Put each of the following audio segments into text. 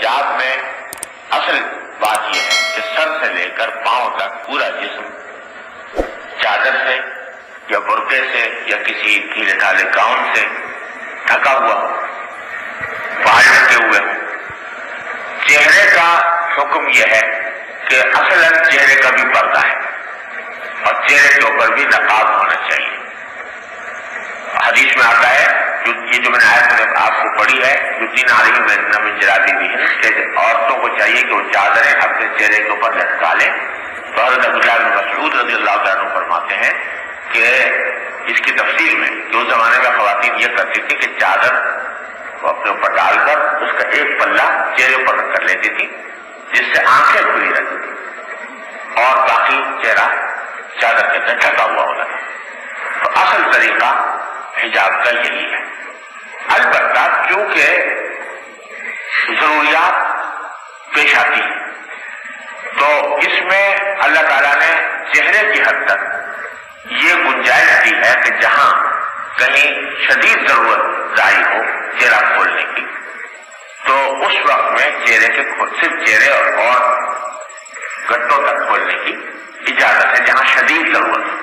حجاب میں اصل بات یہ ہے کہ سر سے لے کر پاؤں تک پورا جسم چادر سے یا برقعے سے یا کسی ڈھیلے ڈھالے گاؤن سے ڈھکا ہوا ہو، بال ڈھکے ہوئے ہوں۔ چہرے کا حکم یہ ہے کہ اصلاً چہرے کا بھی پردہ ہے اور چہرے کے اوپر بھی نقاب ہونا چاہیے۔ حدیث میں آتا ہے، یہ جو میں نے آیت آپ کو پڑھی ہے، یدین علیہن من جلابیبہن، کہ عورتوں کو چاہیے کہ وہ چادریں اپنے چہرے کے اوپر لٹکا لیں۔ تو حضرت عبداللہ بن مسعود رضی اللہ تعالیٰ عنہ فرماتے ہیں کہ اس کی تفسیر میں کہ اس زمانے میں خواتین یہ کرتی تھی کہ چادر کو اپنے اوپر ڈال کر اس کا ایک پلہ چہرے پر رکھ کر لیتی تھی، جس سے آنکھیں کھلی رہتی تھی اور باقی چہرہ چادر کے اندر ڈھکا ہوا ہوتا تھا۔ تو اصل طریقہ حجاب کا یہی ہے۔ البتہ کیونکہ ضروریات پیش آتی ہیں تو اس میں اللہ تعالیٰ نے چہرے کی حد تک یہ گنجائش دی ہے کہ جہاں کہیں شدید ضرورت ظاہر ہو چہرہ کھولنے کی، تو اس وقت میں چہرے کے صرف چہرے اور گٹوں تک کھولنے کی اجازت ہے جہاں شدید ضرورت ہو،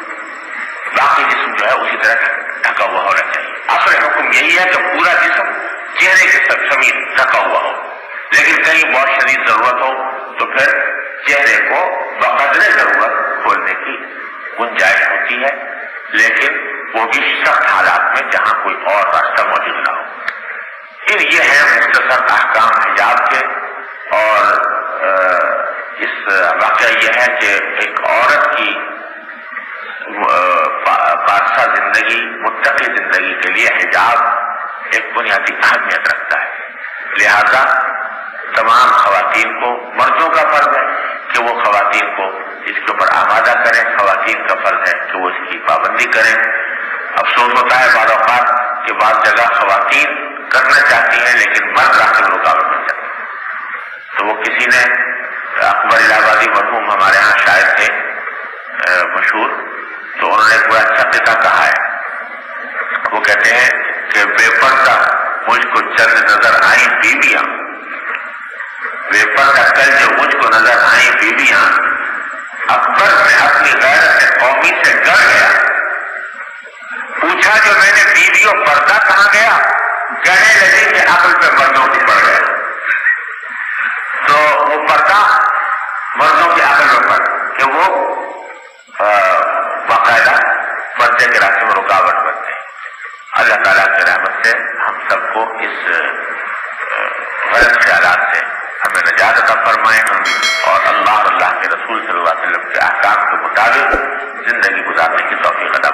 باقی جسم جو ہے اسی طرح ڈھکا ہوا ہونا چاہیے۔ اصل حکم یہی ہے کہ پورا جسم چہرے کے سمیت ڈھکا ہوا ہو، لیکن کہیں بہت شدید ضرورت ہو تو پھر چہرے کو بقدر ضرورت کھولنے کی گنجائش ہوتی ہے، لیکن وہ بھی سخت حالات میں جہاں کوئی اور راستہ موجود نہ ہو۔ پھر یہ ہے مختصر احکام حجاب کے۔ اور اس واقعہ یہ ہے کہ ایک عورت کی پارسا زندگی، متقی زندگی کے لیے حجاب ایک بنیادی اہمیت رکھتا ہے، لہذا تمام خواتین کو، مردوں کا فرض ہے کہ وہ خواتین کو اس کے اوپر آمادہ کریں، خواتین کا فرض ہے کہ وہ اس کی پابندی کریں۔ افسوس ہوتا ہے بعض اوقات کہ بعض جگہ خواتین کرنا چاہتی ہیں لیکن مرد راستے میں رکاوٹ بن جاتی ہے۔ تو وہ کسی نے، اکبر الہ آبادی مرحوم ہمارے ہاں شاعر تھے مشہور، تو انہوں نے ایک بڑا اچھا قصہ کہا ہے۔ وہ کہتے ہیں کہ بے پردہ مجھ کو چند نظر آئیں بیویاں، بے پردہ کل جو مجھ کو نظر آئیں بیویاں، اکبر میں اپنی غیرت قومی سے ڈر گیا، پوچھا جو میں نے بیویوں پردہ کہاں گیا، کہنے لگی کہ عقل پہ مردوں کی پڑ گیا۔ تو وہ پردہ مردوں کی عقل میں پڑ کہ وہ باقاعدہ پردے کے راستے میں رکاوٹ بنتے ہیں۔ اللہ تعالیٰ کی رحمت سے ہم سب کو اس غلط خیالات سے ہمیں نجات عطا فرمائے اور اللہ کے رسول صلی اللہ علیہ وسلم کے احکام کے مطابق زندگی گزارنے کی توفیق عطا